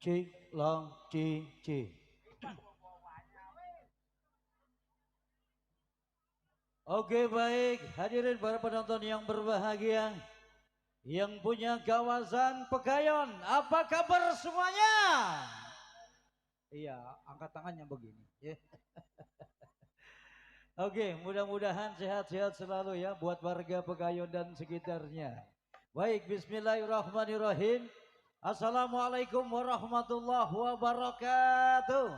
Cik long cici. Oke baik, hadirin para penonton yang berbahagia, yang punya kawasan Pegayon, apa kabar semuanya? Iya, angkat tangannya begini. Oke, mudah-mudahan sehat-sehat selalu ya buat warga Pegayon dan sekitarnya. Baik, bismillahirrahmanirrahim. Assalamualaikum warahmatullahi wabarakatuh.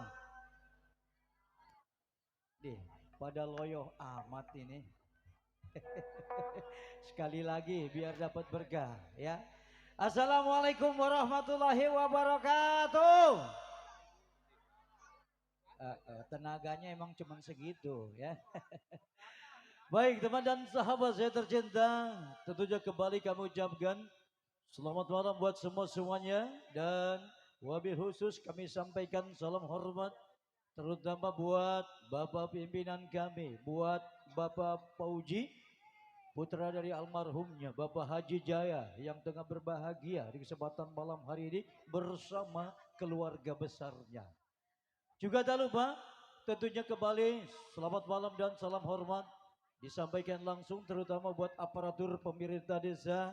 Dih, pada loyo amat ini. Sekali lagi biar dapat berkah ya. Assalamualaikum warahmatullahi wabarakatuh. Tenaganya emang cuman segitu ya. Baik teman dan sahabat saya tercinta, tentunya kembali kami ucapkan selamat malam buat semuanya dan wabil khusus kami sampaikan salam hormat terutama buat Bapak pimpinan kami, buat Bapak Pauji, putra dari almarhumnya Bapak Haji Jaya yang tengah berbahagia di kesempatan malam hari ini bersama keluarga besarnya. Juga tak lupa tentunya kembali selamat malam dan salam hormat disampaikan langsung terutama buat aparatur pemerintah desa.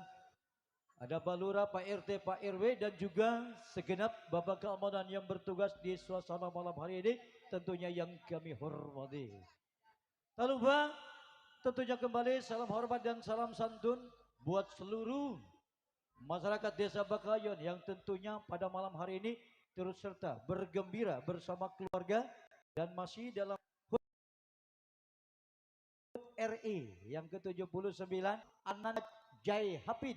Ada Pak Lurah, Pak RT, Pak RW dan juga segenap Bapak keamanan yang bertugas di suasana malam hari ini tentunya yang kami hormati. Tak lupa tentunya kembali salam hormat dan salam santun buat seluruh masyarakat desa Bakayon yang tentunya pada malam hari ini turut serta bergembira bersama keluarga dan masih dalam RI yang ke-79 Anak Jai Hafid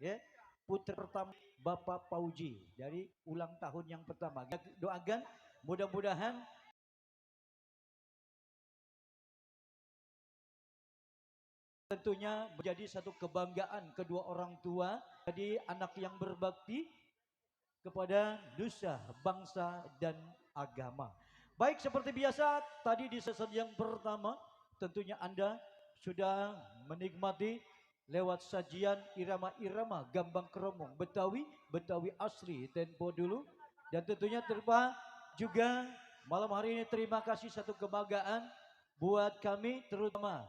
ya, putra pertama Bapak Pauji dari ulang tahun yang pertama. Doakan mudah-mudahan tentunya menjadi satu kebanggaan kedua orang tua, jadi anak yang berbakti kepada nusa, bangsa dan agama. Baik, seperti biasa tadi di sesi yang pertama tentunya Anda sudah menikmati lewat sajian irama-irama gambang keromong Betawi, Betawi asli tempo dulu. Dan tentunya terima juga malam hari ini terima kasih satu kebanggaan buat kami terutama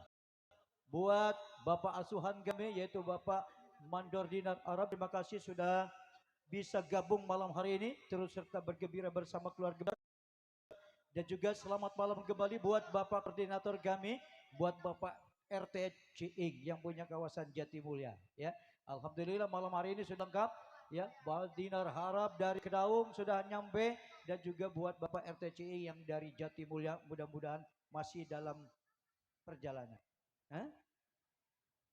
buat Bapak asuhan kami yaitu Bapak Mandor Dinar Arab. Terima kasih sudah bisa gabung malam hari ini terus serta bergembira bersama keluarga. Dan juga selamat malam kembali buat Bapak koordinator kami, buat Bapak RT Ciing yang punya kawasan Jatimulya ya. Alhamdulillah malam hari ini sudah lengkap ya. Bapak Dinar Harap dari Kedaung sudah nyampe dan juga buat Bapak RT Ciing yang dari Jatimulya mudah-mudahan masih dalam perjalanan. Hah?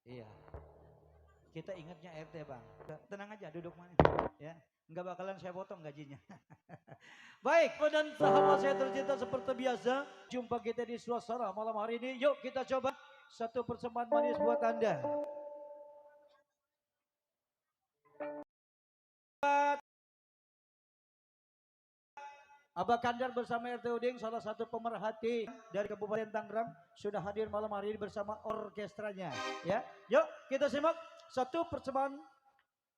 Iya. Kita ingatnya RT Bang. Tenang aja duduk mana ya. Enggak bakalan saya potong gajinya. Baik, dan sahabat saya tercinta seperti biasa, jumpa kita di suasana malam hari ini. Yuk kita coba satu persembahan manis buat Anda. Abah Kandar bersama RT Uding, salah satu pemerhati dari Kabupaten Tangerang, sudah hadir malam hari ini bersama orkestranya. Ya, yuk kita simak satu persembahan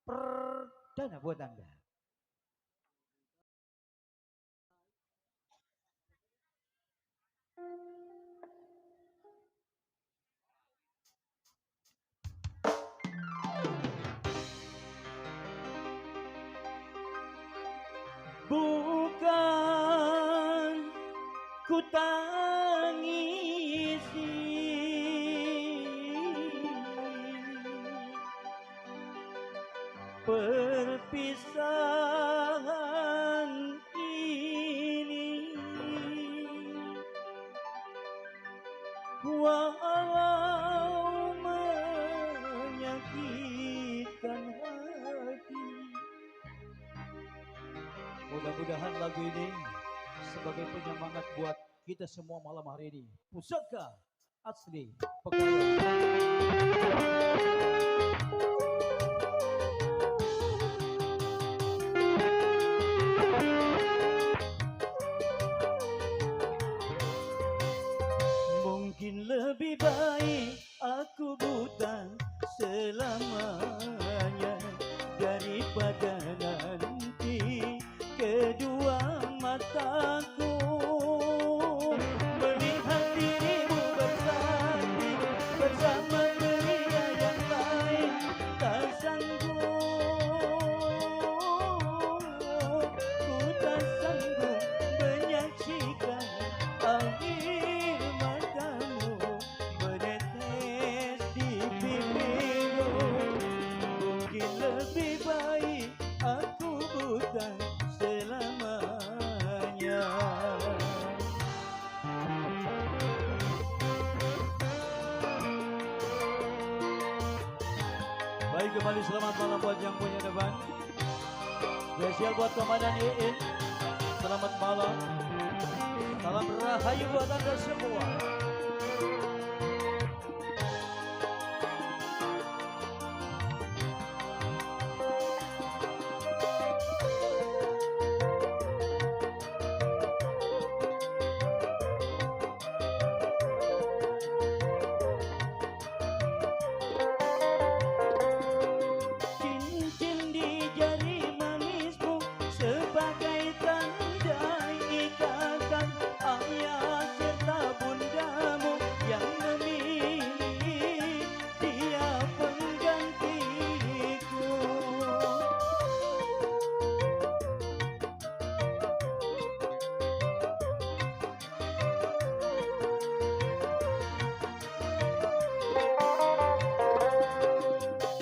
perdana buat Anda. Bukan ku tangisi perpisahan ini, walau menyakitkan hati. Mudah-mudahan lagu ini sebagai penyemangat buat kita semua malam hari ini. Pusaka asli Pegayon. Mungkin lebih baik aku buta selamanya daripada nanti ke kembali selamat malam buat yang punya depan. Spesial buat Komandan Iin. Selamat malam. Salam rahayu buat Anda semua.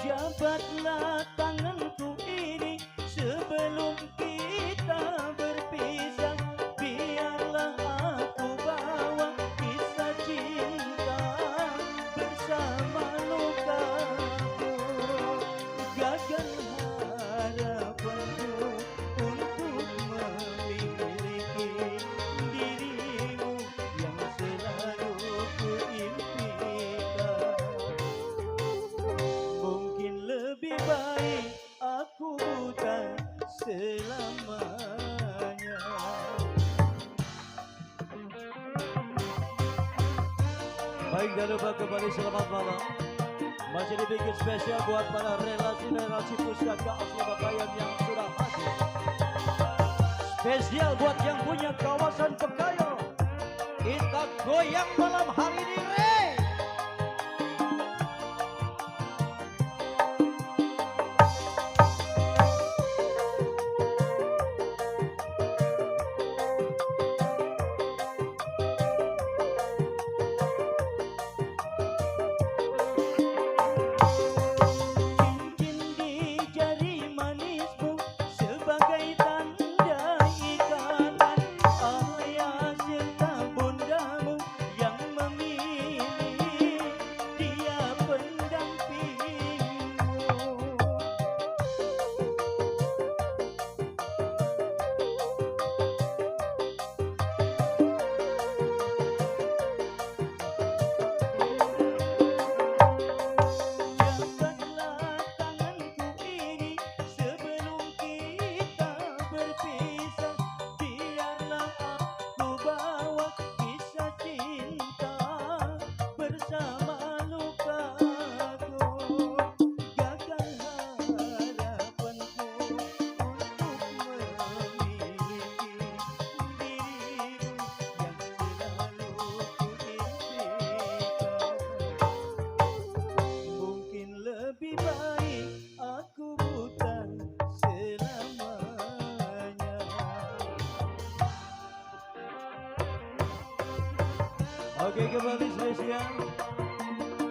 Jabatlah tanganku ini sebelum kita berpisah. Biarlah aku bawa kisah cinta bersama lukaku. Gagal harapanku untuk memiliki dirimu yang selalu kuimpikan. Mungkin lebih baik aku buta selamanya. Baik, jangan lupa kembali selamat malam. Masih dibikin spesial buat para relasi-relasi pustaka asli Bakayan yang sudah hadir. Spesial buat yang punya kawasan Bekayon. Kita goyang malam hari ini, Re. Cincin di jari manismu sebagai tanda ikatan ayah serta bundamu yang memilih dia pendampingmu. Jabatlah tanganku ini sebelum kita berpisah. Biarlah aku bawa kisah cinta bersama lukaku. Gagal harapanku untuk memiliki dirimu yang selalu kuimpikan. Mungkin lebih baik aku buta selamanya. Oke, kembali spesial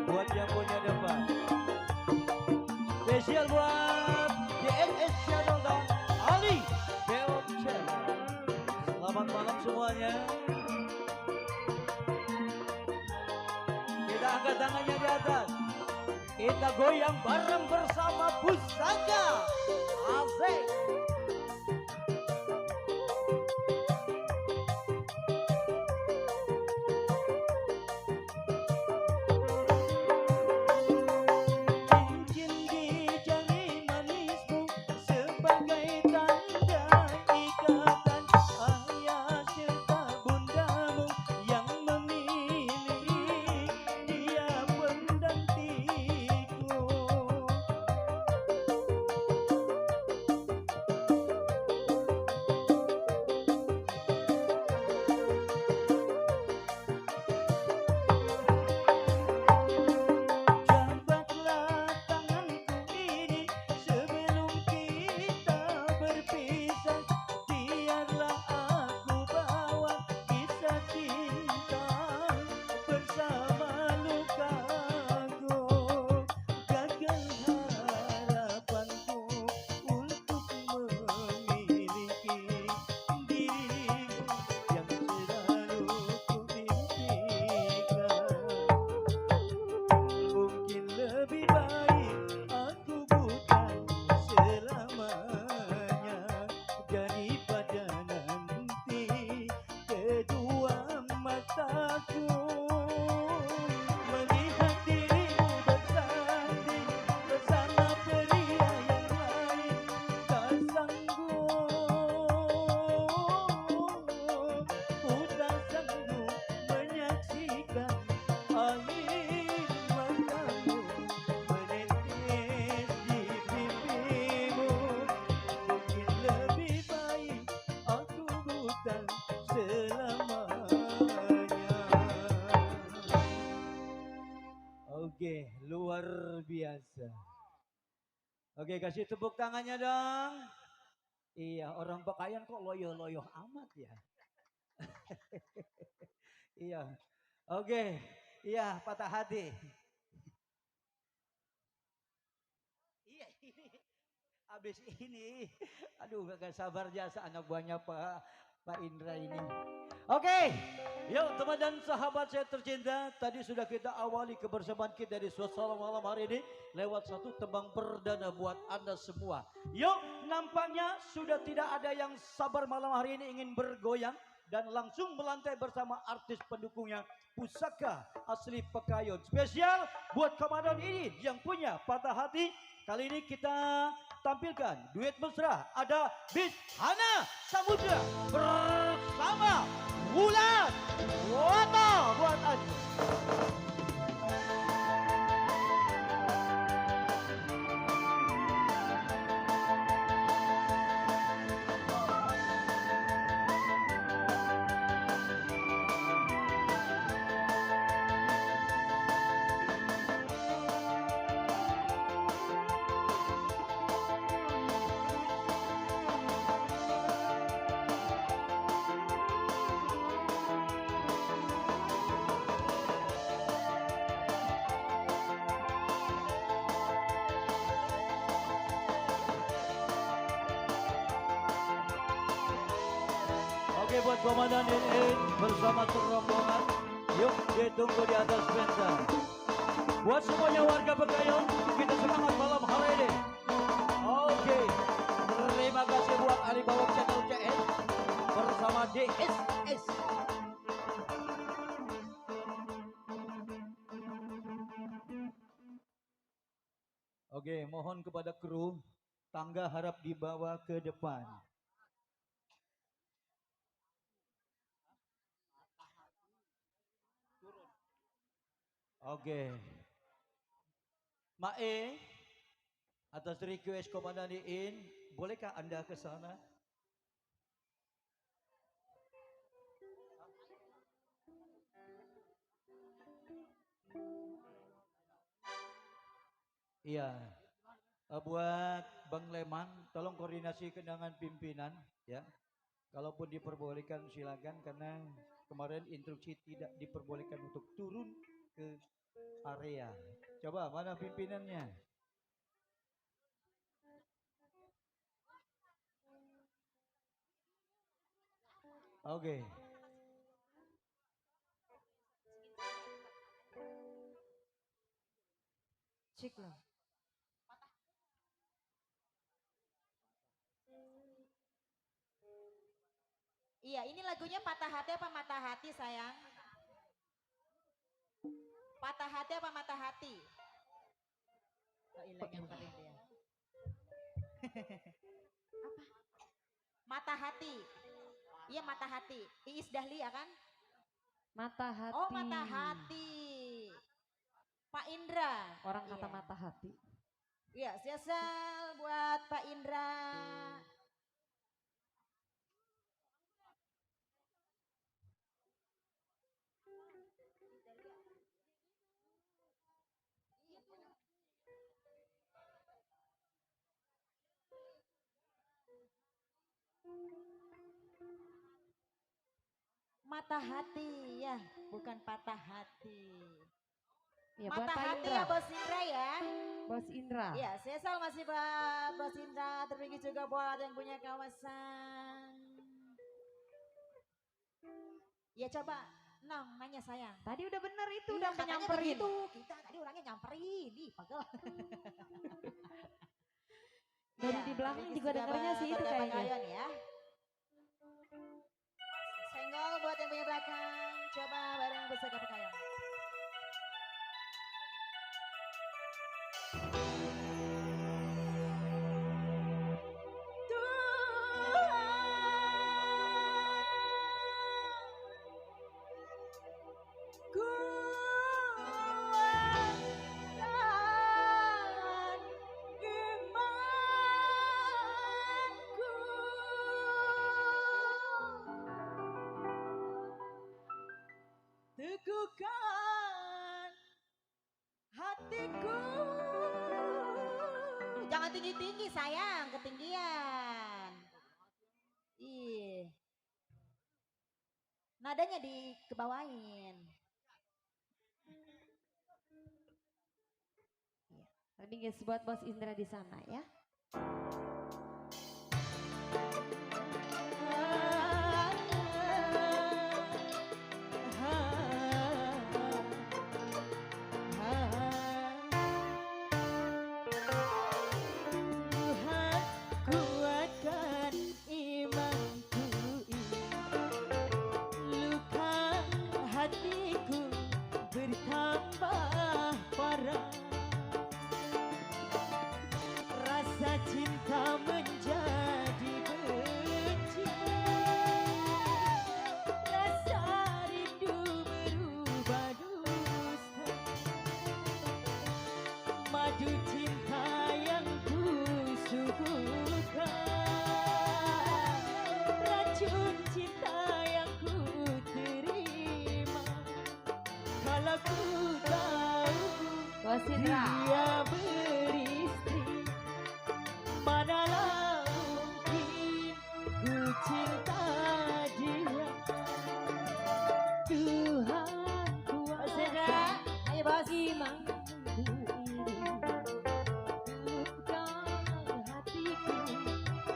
buat yang punya depan. Spesial buat DNS Channel dan Ali Beom Channel. Selamat malam semuanya. Kita angkat tangannya di atas. Kita goyang bareng bersama Pusaka. Asik. Cincin di jari manismu sebagai tanda ikatan ayah serta bundamu yang memilih dia pendampingku. biasa. Oke, kasih tepuk tangannya dong. Iya, orang Pekayan kok loyo-loyo amat ya. Iya. Oke. Iya, patah hati. Iya, ini habis ini. Aduh, gak sabar jasa anak buahnya Pak Indra ini. Oke, yuk teman dan sahabat saya tercinta, tadi sudah kita awali kebersamaan kita di suasana malam hari ini lewat satu tembang perdana buat Anda semua. Yuk, nampaknya sudah tidak ada yang sabar malam hari ini ingin bergoyang dan langsung melantai bersama artis pendukungnya Pusaka asli Pekayon. Spesial buat komandan ini yang punya patah hati. Kali ini kita tampilkan duet mesra, ada Bis Hana Samudra bersama Wulan Woto buat Anda. Oke, buat komandan ini bersama serombongan, yuk ditunggu di atas pentas. Buat semuanya warga Pekayon, kita semangat malam hari ini. Oke, terima kasih buat Alibawang Channel CS bersama DSS. Oke, mohon kepada kru, tangga harap dibawa ke depan. Oke. Mae, atas request Komandan Iin, bolehkah Anda ke sana? Iya. Buat Bang Leman, tolong koordinasi dengan pimpinan ya. Kalaupun diperbolehkan silakan karena kemarin instruksi tidak diperbolehkan untuk turun ke area. Coba mana pimpinannya? Oke. Cek loh. Iya, ini lagunya patah hati apa mata hati sayang? Patah hati apa mata hati? Oh, hilang yang paling dia. Apa? Mata hati. Iya mata hati. Iis Dahlia kan? Mata hati. Oh mata hati. Pak Indra. Orang kata Iya. mata hati. Iya, spesial buat Pak Indra. Mata hati ya, bukan patah hati. Ya, buat Mata Pak hati Indra. ya Bos Indra ya. Bos Indra. Ya, spesial masih buat Bos Indra, terpilih juga buat yang punya kawasan. Ya coba, Nong nanya sayang. Tadi udah bener itu, Iya, udah katanya nyamperin. begitu. Kita tadi orangnya nyamperin, ih pegel. Dan Iya, di belakang terpilih juga dengarnya sih itu warga kayaknya. Pekayon ya. Senggol buat yang punya belakang, coba bareng Pusaka Pekayon. Teguhkan hatiku lebih tinggi sayang, ketinggian. Ih. Nadanya dikebawain. Remix buat Bos Indra di sana ya. Tuhan kuatkan imanku ini, luka hatiku bertambah parah, rasa cinta menjadi benci, rasa rindu berubah dusta, madu cinta yang kusuguhkan, racun cinta yang ku terima, kalau ku tahu Bos Indra. dia beristri, manalah mungkin ku cinta dia. Tuhan Bos Indra, ayo bos. imanku ini, luka hatiku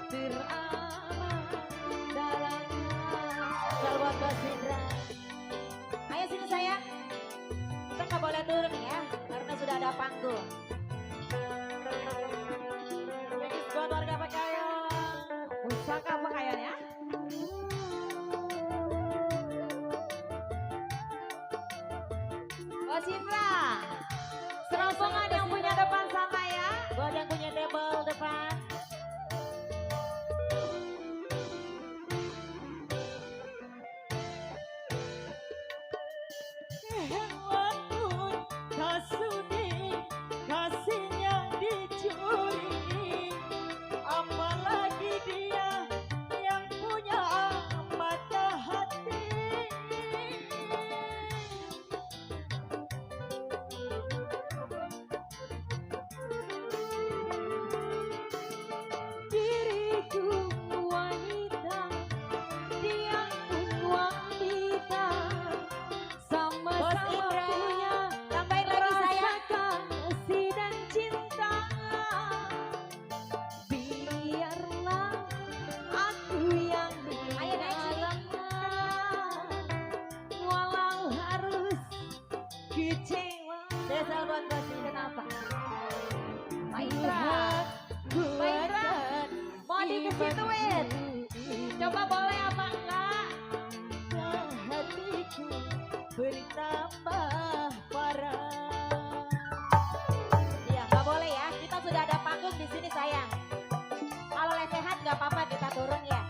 teramat dalamnya. Kalau buat Bos Indra. Ayo sini sayang. Kita nggak boleh turun ya, karena sudah ada panggung. Jadi buat warga Pekayon. Pusaka pakaian ya. Bos Indra. Serombongan yang punya depan sana ya. Buat yang punya table depan. Hewan pun tak sudi kasihnya dicuri, apalagi dia yang punya mata hati. Diriku wanita, dia pun wanita, Bos sama-sama Indra. punya Tambahin lagi sayang. rasa kasih dan cinta. Biarlah aku yang Ayo naik sini. mengalahkan, walau harus kecewa. Spesial buat Bos Indra. Kenapa? Pak Indra. Pak Indra, mau dikesituin. Coba boleh apa enggak? Hatiku bertambah parah. Iya, nggak boleh ya. Kita sudah ada panggung di sini sayang. Kalau lesehan nggak apa-apa kita turun ya.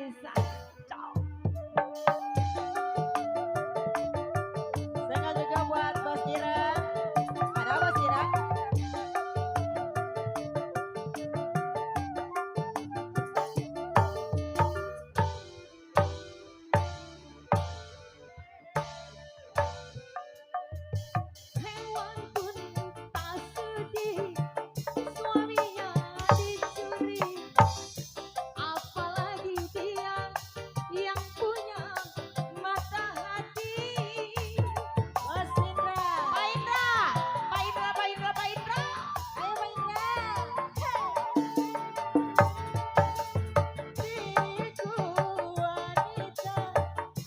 bisa. Ciao. Senang juga buat Bos Jira. Ada Bos Jira? Hewan pun tak sudi suaminya dicuri, apalagi dia yang punya mata hati. Bos Indra. Pak Indra, Pak Indra, Pak Indra, Pak Indra. Ayo Pak Indra. Diriku wanita,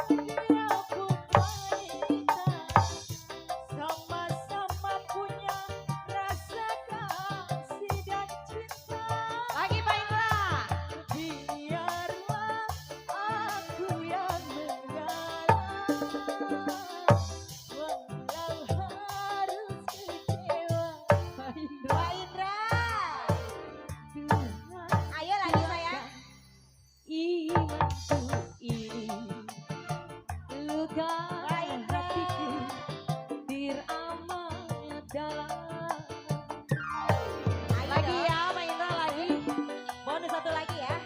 dia pun wanita, sama-sama punya rasa kasih dan cinta. Lagi Pak Indra. Biarlah aku yang mengalah, walau harus kecewa. Pak Indra, Pak Indra. Tuhan Ayo lagi sayang. imanku ini, luka hatiku teramat dalam. Ayo Lagi dong. ya Pak Indra lagi. Bonus satu lagi ya.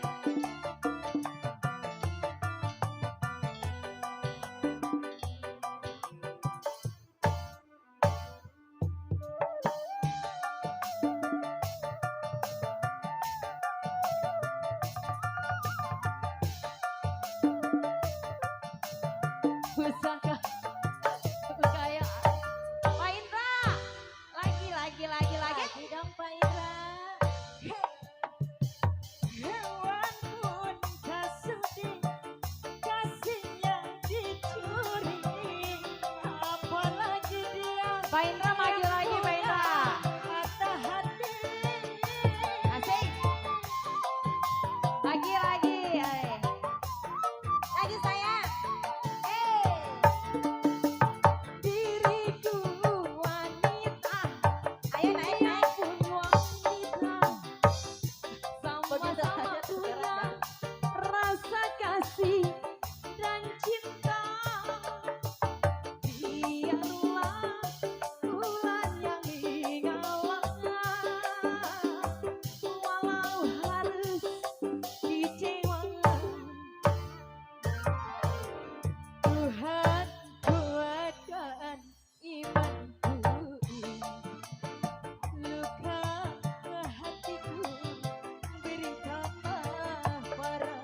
Pusaka kekayaan. Pak Indra. Lagi. Lagi dong Pak Indra. Hewan pun tak sudi kasihnya dicuri, apalagi dia Pak Indra maju lagi Pak Indra. mata hati. Asik. Lagi. Ayo. Lagi sayang. Diriku wanita, Ayo naik dia naik. pun wanita, Begitu sama-sama aja punya sekarang. rasa kasih dan cinta. Biarlah bulan yang mengalah, walau harus kecewa. Tuhan kuatkan imanku ini, luka hatiku beri tambah parah.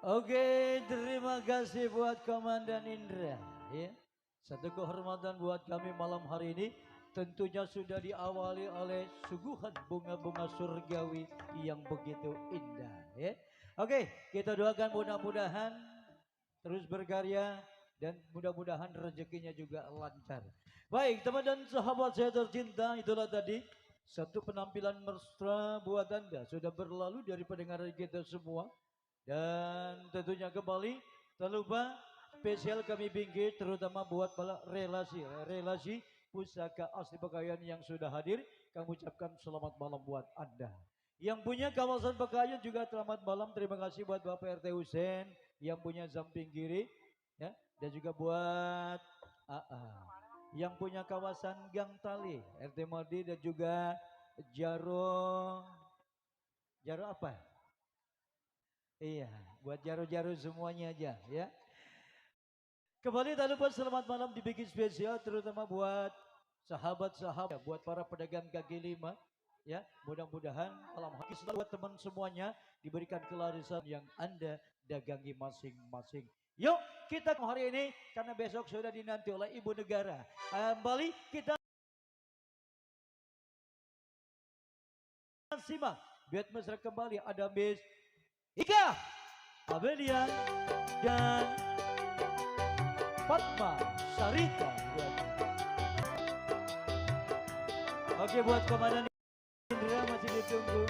Oke, terima kasih buat Komandan Indra. Ya. Satu kehormatan buat kami malam hari ini. Tentunya sudah diawali oleh suguhan bunga-bunga surgawi yang begitu indah. Ya. Oke, kita doakan mudah-mudahan terus berkarya dan mudah-mudahan rezekinya juga lancar. Baik, teman dan sahabat saya tercinta, itulah tadi satu penampilan mesra buat Anda. Sudah berlalu dari pendengaran kita semua. Dan tentunya kembali tak lupa spesial kami bingkir terutama buat para relasi pusaka asli Bekayon yang sudah hadir. Kami ucapkan selamat malam buat Anda. Yang punya kawasan Bekayon juga selamat malam. Terima kasih buat Bapak RT Husen yang punya Zamping Kiri ya, dan juga buat AA yang punya kawasan Gang Tali RT Madi dan juga Jaro apa? Iya, buat Jaro semuanya aja ya. Kembali tak lupa selamat malam dibikin spesial terutama buat sahabat-sahabat, buat para pedagang kaki lima ya. Mudah-mudahan malam hari selalu buat teman semuanya diberikan kelarisan yang Anda dagangi masing-masing. Yuk kita hari ini karena besok sudah dinanti oleh Ibu Negara. Kembali kita simak duet mesra kembali ada Miss Ika Abelia dan Fatma Sarita. Oke, buat Komandan Indra masih ditunggu.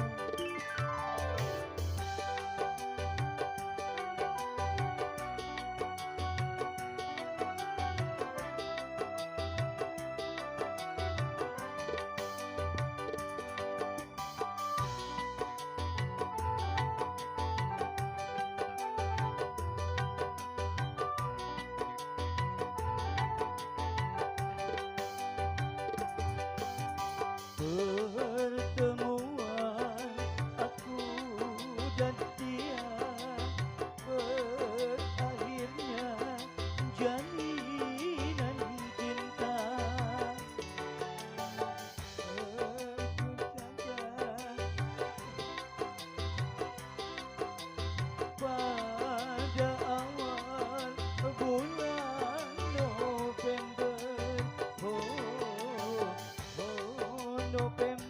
pertemuan aku dan dia, berakhirnya jalinan cinta. Pada awal bulan November, November.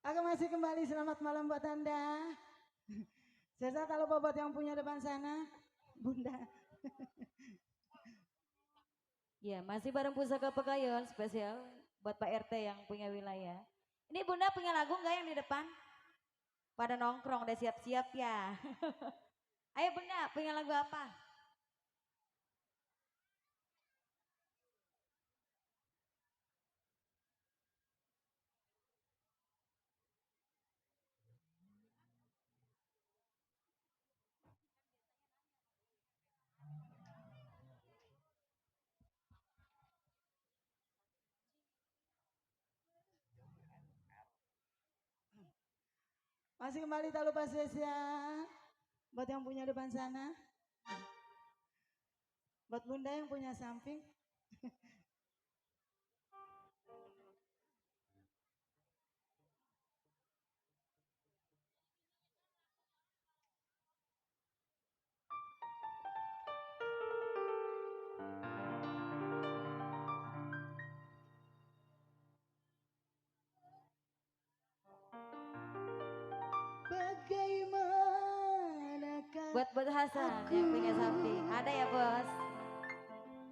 Aku masih kembali, selamat malam buat Anda. Saya kalau buat yang punya depan sana, Bunda. Ya, masih bareng Pusaka Pekayon spesial buat Pak RT yang punya wilayah. Ini Bunda punya lagu nggak yang di depan? Pada nongkrong, udah siap-siap ya. Ayo Bunda, punya lagu apa? Masih kembali, tak lupa spesial buat yang punya depan sana, buat Bunda yang punya samping. Bagaimanakah Buat Hasan yang punya samping. Ada ya bos?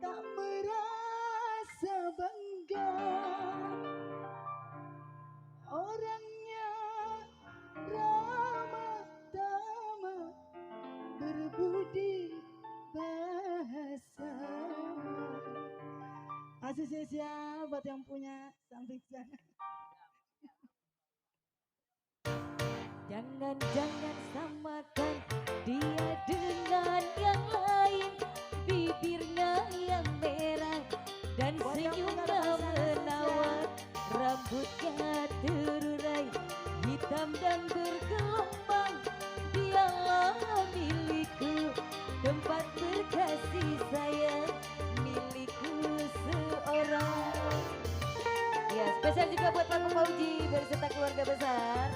tak merasa bangga, orangnya ramah tamah, berbudi bahasa. Masih spesial buat yang punya samping sana. Jangan-jangan samakan dia dengan yang lain, bibirnya yang merah dan senyumnya menawan, rambutnya terurai hitam dan bergelombang. Dialah milikku, tempat berkasih sayang, milikku seorang. Ya, spesial juga buat Pak Fauji berserta keluarga besar.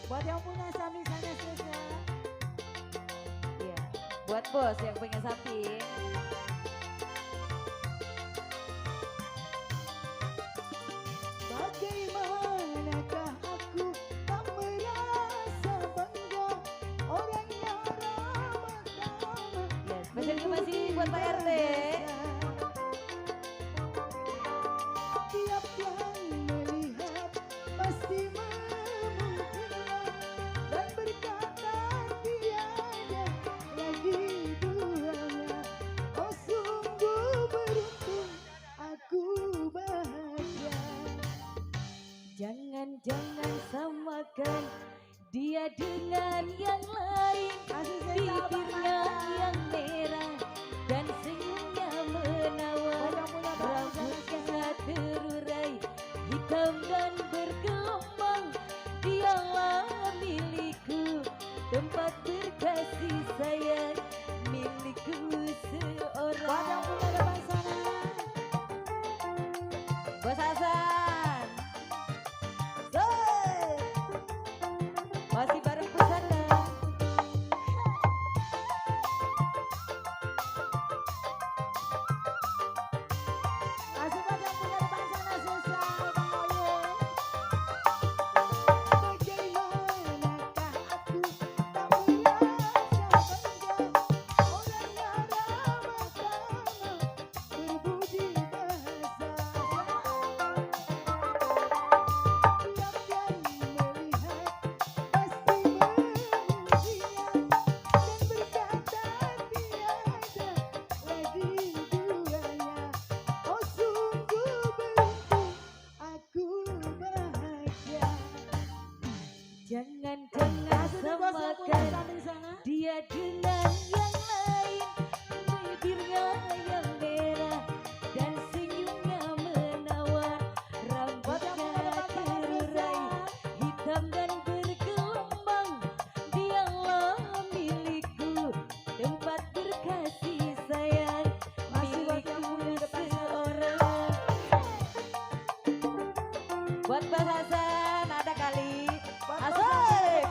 Buat yang punya samping sana spesial. Iya, buat bos yang punya samping. Bagaimanakah aku tak merasa bangga, orangnya ramah tamah. Ya, spesial juga masih buat Pak RT. Tiap yang melihat pasti memujinya dan berkata tiada lagi duanya. Oh sungguh beruntung, aku bahagia. Jangan-jangan samakan dia dengan yang lain, bibirnya yang merah dan senyumnya menawan, rambutnya terurai hitam dan bergelombang. Dialah milikku, tempat berkasih sayang, milikku seorang. Bos Hasan, masih bareng Pusaka. Masih buat yang punya depan sana susah mengoyek. Bagaimanakah aku tak merasa bangga, orangnya ramah tamah, dia dengan yang lain, bibirnya yang merah dan senyumnya menawar, rambutnya terurai hitam dan bergelombang. Dialah milikku, tempat berkasih sayang, milikku seorang. Buat Mas Hasan ada kali. Asik.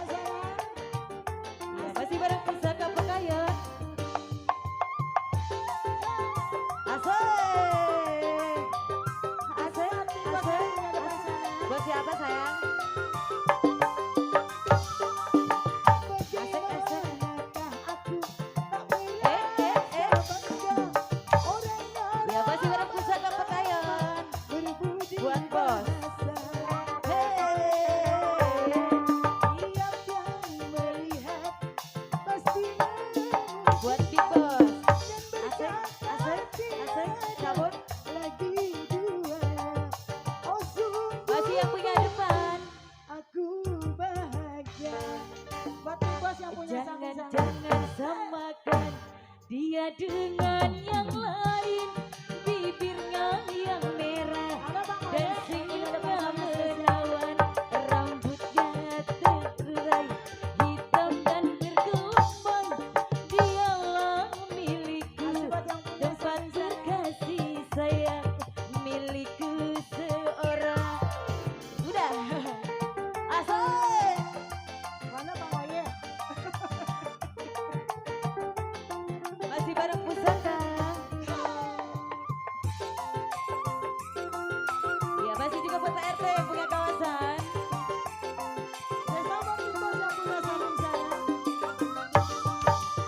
Ya, masih bareng Pusaka Pekayon. Asik. Asik. Asik. Buat siapa sayang? Asik, asik. Ya, masih bareng Pusaka Pekayon. Buat bos. Buat Big Boss. Asik, asik, asik, cabut. Masih yang punya depan. Aku bahagia. Buat Big Boss yang punya Jangan, sapi-sapi. jangan samakan dia dengan yang lain. Bibirnya yang merah Halo Bang dan Oye, senyumnya menawan, rambutnya terurai hitam dan bergelombang. Dialah milikku, buat yang punya tempat berkasih sayang, milikku seorang. Udah. Asik. mana Bang Oye? Masih bareng Pusaka. Ya, masih juga buat Pak RT yang punya kawasan. Saya Bang Big Boss yang punya sapi-sapi.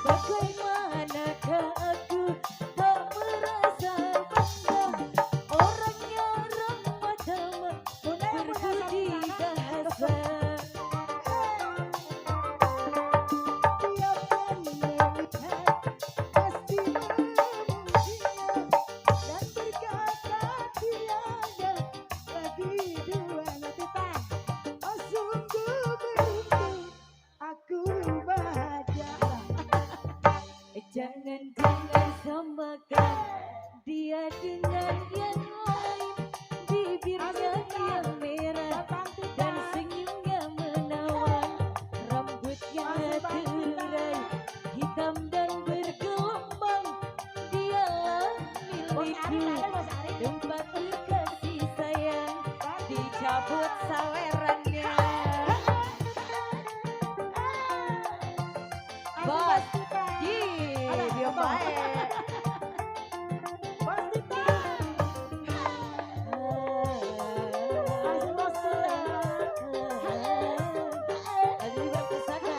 Bagaimanakah aku tak merasa bangga, orangnya ramah tamah, berbudi bahasa. Tiap kali melihat pasti memujinya dan berkata tiada lagi duanya kita. Oh sungguh beruntung aku bahagia. Jangan-jangan samakan dia dengan yang lain, bibirnya yang merah dan senyumnya menawan, rambutnya terurai hitam dan bergelombang. Dialah milikku, tempat berkasih sayang, dicabut sawerannya. Bos, dia baik. Lagi berpusaka.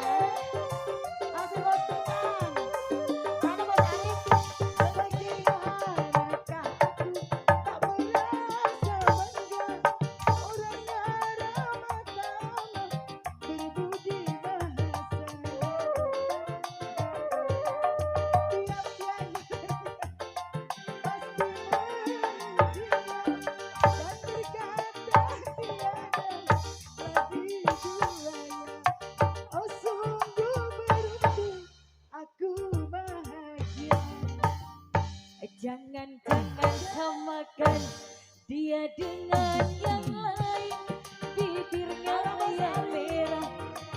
Oh sungguh beruntung aku bahagia. Jangan-jangan samakan dia dengan yang lain, bibirnya yang merah.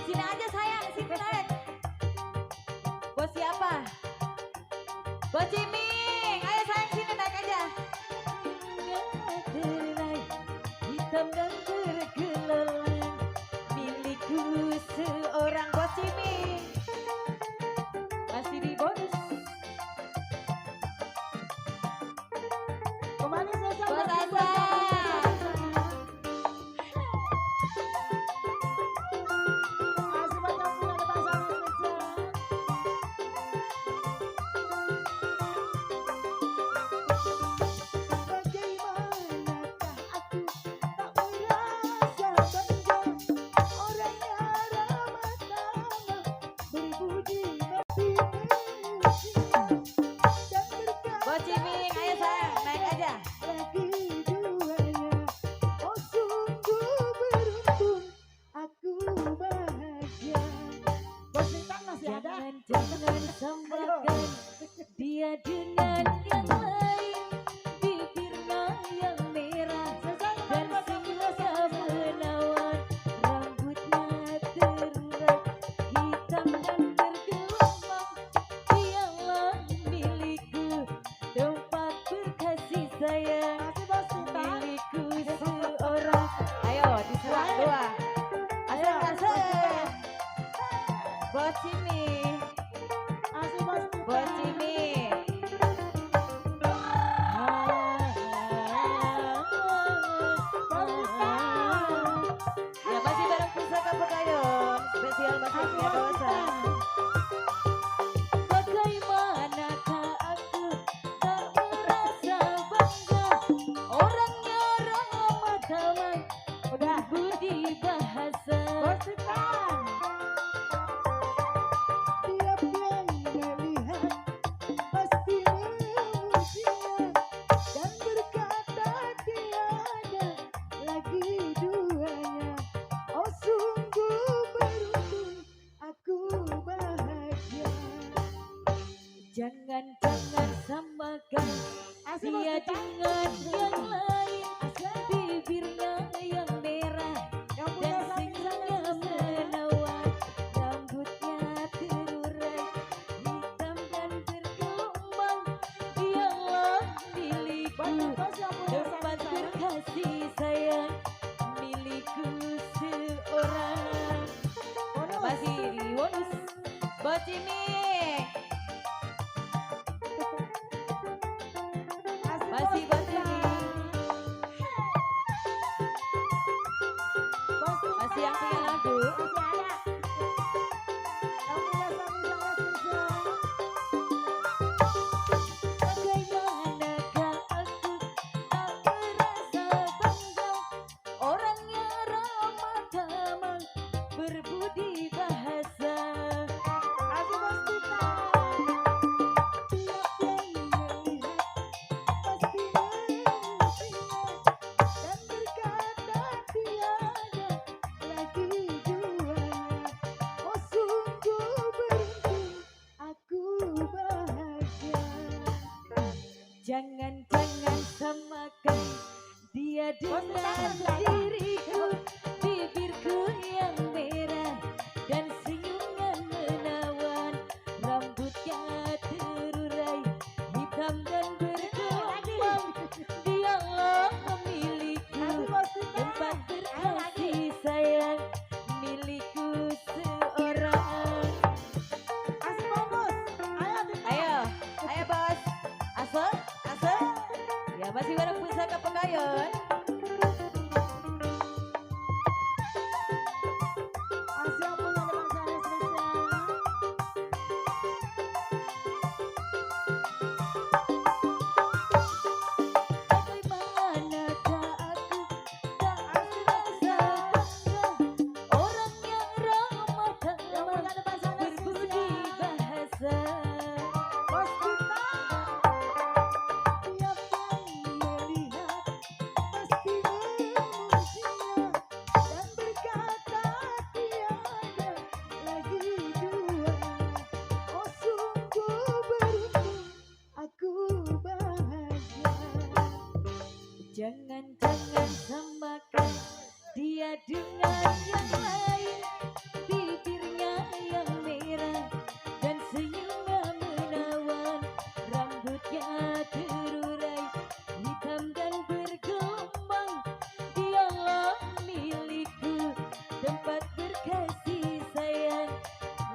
Sini aja sayang, sini naik. Bos siapa? Bos Ciming, ayo sayang sini naik aja. Terurai hitam dan bergelombang, milikku seorang. Bos Ciming masih di bonus. Kembali selesai. Bos Bang Big Boss yang punya Asa. sapi-sapi. Masih banyak punya depan sana spesial. Cimi. Asih bos kita. Buat Cimi. Ya masih bareng Pusaka Pekayon. Spesial masih Asih punya bos kawasan. kita. Bagaimanakah aku tak merasa bangga, orangnya ramah tamah, Udah. budi bahasa. Bos kita. Tiap yang melihat pasti memujinya dan berkata tiada lagi duanya. Oh sungguh beruntung aku bahagia. Jangan-jangan samakan Asih bos dia kita. dengan yang lain, bibirnya yang merah Yang punya dan saking senyumnya sangat menawan, rambutnya terurai hitam dan bergelombang. Dialah milikku, banyak bos yang punya tempat saking sangat. berkasih sayang, milikku seorang. Bonus. Masih di bonus buat ini. Asih Masih bos buat kita. ini. Bos kita. Masih yang punya lagu. Masih ada. Yang punya saking sangat spesial. Bagaimanakah aku tak merasa bangga, orangnya ramah tamah, berbudi bahasa. Asih bos kita. Tiap yang melihat pasti memujinya dan berkata tiada lagi duanya. Oh sungguh beruntung aku bahagia. Jangan-jangan samakan dia dengan diriku, bibirku yang merah dan senyumnya menawan, rambutnya terurai hitam dan bergelombang. Dialah milikku, Asih bos kita. tempat berkasih sayang, milikku seorang. Asih bos. Ayo kita. Ayo bos, asal, asal. Ya masih bareng Pusaka Pekayon. Asih yang punya depan sana spesial. Bagaimanakah aku tak merasa bangga, orang yang ramah Yang tamah, punya depan sana berbudi spesial. bahasa. Bos kita. Tiap yang melihat pasti memujinya dan berkata tiada lagi duanya. Oh sungguh beruntung aku bahagia. Jangan-jangan samakan dia dengan yang lain, bibirnya yang merah dan senyumnya menawan, rambutnya terurai hitam dan bergelombang. Dialah milikku, tempat berkasih sayang,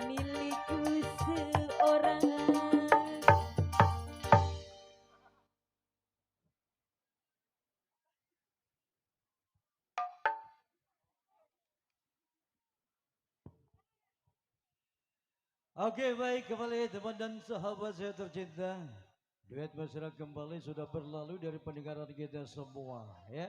milikku seorang. Oke baik kembali teman dan sahabat saya tercinta. Duet masyarakat kembali sudah berlalu dari pendengaran kita semua ya.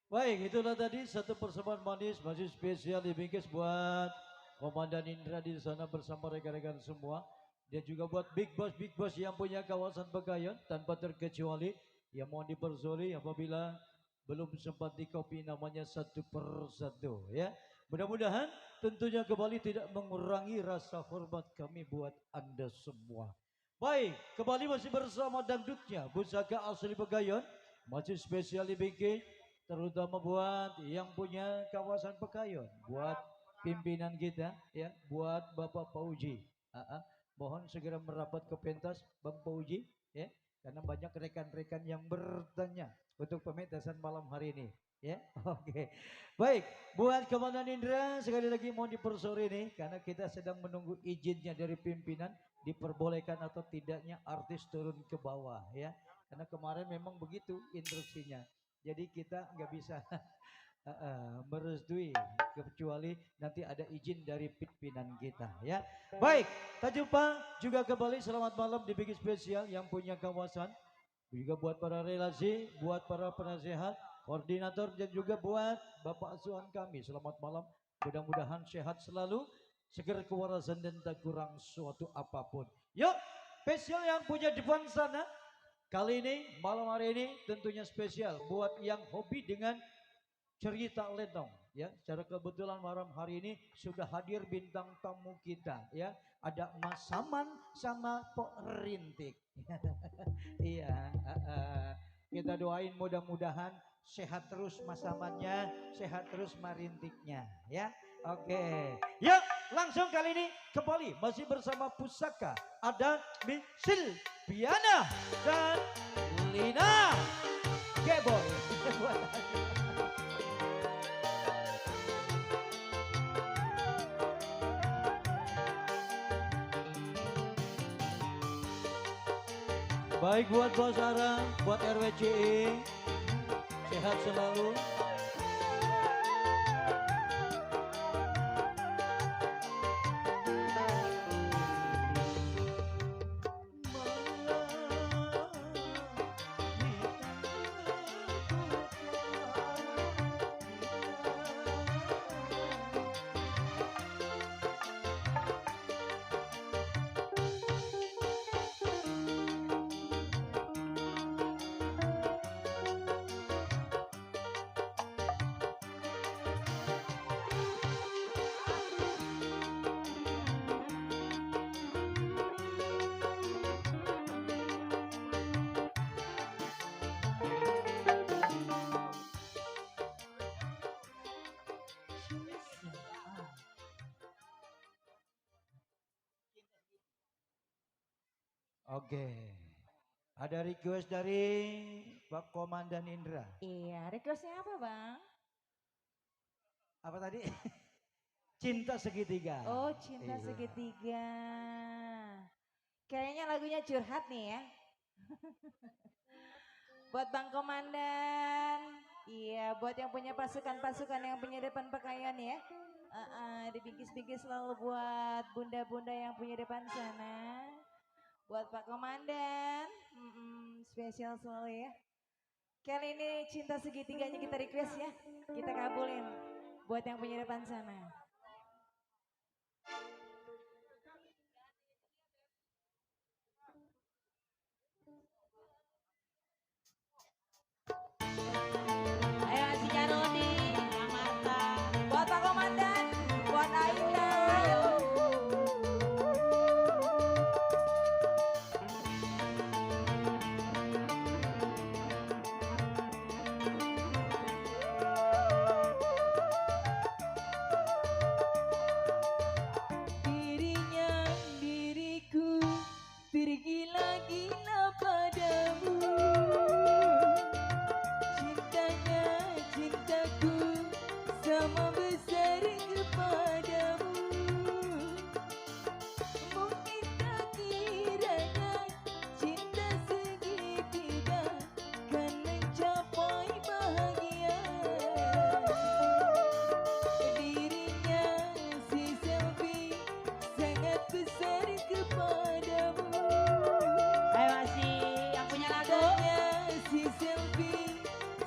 Baik itulah tadi satu persembahan manis masih spesial dibingkis buat Komandan Indra di sana bersama rekan-rekan semua. Dan juga buat Big Boss yang punya kawasan Bekayon tanpa terkecuali yang mohon dipersoli apabila belum sempat dikopi namanya satu persatu ya. Mudah-mudahan tentunya kembali tidak mengurangi rasa hormat kami buat Anda semua. Baik, kembali masih bersama dangdutnya Pusaka asli Bekayon. Masih spesial dibikin terutama buat yang punya kawasan Bekayon, buat pimpinan kita ya, buat Bapak Pauji. Mohon segera merapat ke pentas Bang Pauji ya, karena banyak rekan-rekan yang bertanya untuk pementasan malam hari ini. Ya, oke. Baik, buat Komandan Indra sekali lagi mohon dipersori nih karena kita sedang menunggu izinnya dari pimpinan diperbolehkan atau tidaknya artis turun ke bawah ya. Karena kemarin memang begitu instruksinya. Jadi kita nggak bisa merestui kecuali nanti ada izin dari pimpinan kita ya. Baik, tak jumpa juga kembali selamat malam di Bigi Spesial yang punya kawasan. Juga buat para relasi, buat para penasehat, koordinator dan juga buat Bapak asuhan kami. Selamat malam. Mudah-mudahan sehat selalu, seger kewarasan dan tak kurang suatu apapun. Yuk, spesial yang punya depan sana. Kali ini, malam hari ini tentunya spesial buat yang hobi dengan cerita lenong. Ya, secara kebetulan malam hari ini sudah hadir bintang tamu kita. Ya, ada Mas Saman sama Pok Rintik. Iya, kita doain mudah-mudahan sehat terus Mas Samannya, sehat terus Marintiknya, ya. Oke, yuk langsung kali ini kembali masih bersama Pusaka. Ada Misil, Piana dan Lina Geboy. Baik buat Bos Ara, buat RWCI, sehat selalu. Oke, ada request dari Pak Komandan Indra. Iya, requestnya apa bang? Apa tadi? Cinta segitiga. Oh, cinta Iya. segitiga. Kayaknya lagunya curhat nih ya. Buat Bang Komandan. Iya, buat yang punya pasukan-pasukan yang punya depan pakaian ya. Dibingkis-bingkis selalu buat bunda-bunda yang punya depan sana. Buat Pak Komandan, spesial selalu ya. Kali ini cinta segitiganya kita request ya. Kita kabulin. Buat yang punya depan sana. Ayo si Jarodi, Bang Marta. Buat Pak Komandan, buat Aida. Diriku tergila-gila padamu. Cintaku sama besar kepadamu. Mungkinkah kiranya cinta segitiga kan mencapai bahagia. Dirinya si Selvi sangat besar kepadamu. Ayo masih yang punya lagu. Si Selvi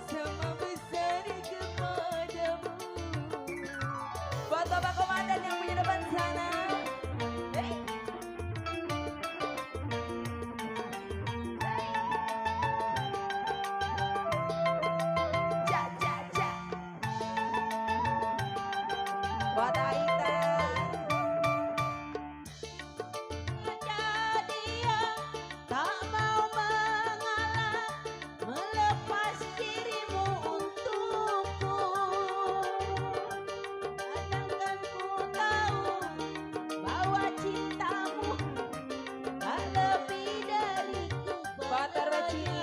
sama besar kepadamu. Buat Bapak Komandan yang punya depan sana. Ja, ja, ja. Buat Aida. Jadi yang tak mau mengalah, melepas dirimu untukku. Sedangkan ku tahu bahwa cintamu tak lebih dari Buat RWCI.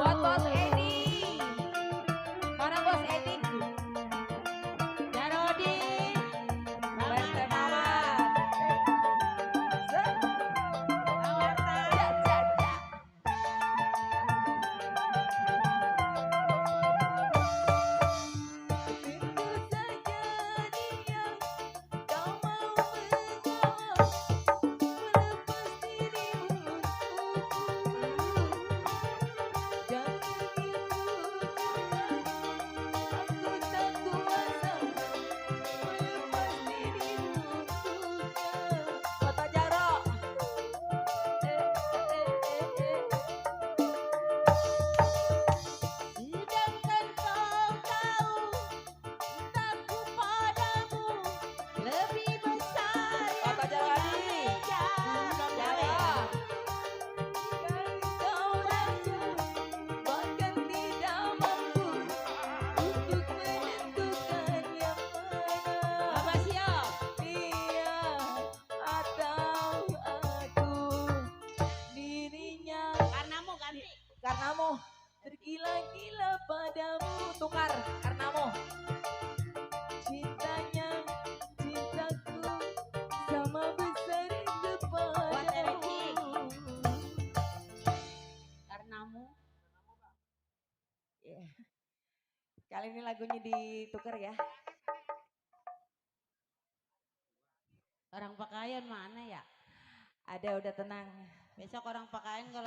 Buat Bos Edi. Mana Bos Edi? Jarodi. Berte Mawar. Kota Jaro. Sedangkan kau tahu cintaku padamu lebih besar Kota Jaro lagi. jauh. Kau rasa bahkan tidak mampu untuk menentukan yang mana. Apa siap? Dia atau aku, dirinya karenamu tergila-gila padamu, Tukar karenamu. cintanya cintaku sama besar Buat Ereki. kepadamu. Karenamu. Iya. Kali ini lagunya ditukar ya. Orang Pakayan mana ya? Ada udah tenang. Besok orang Pakayan kalau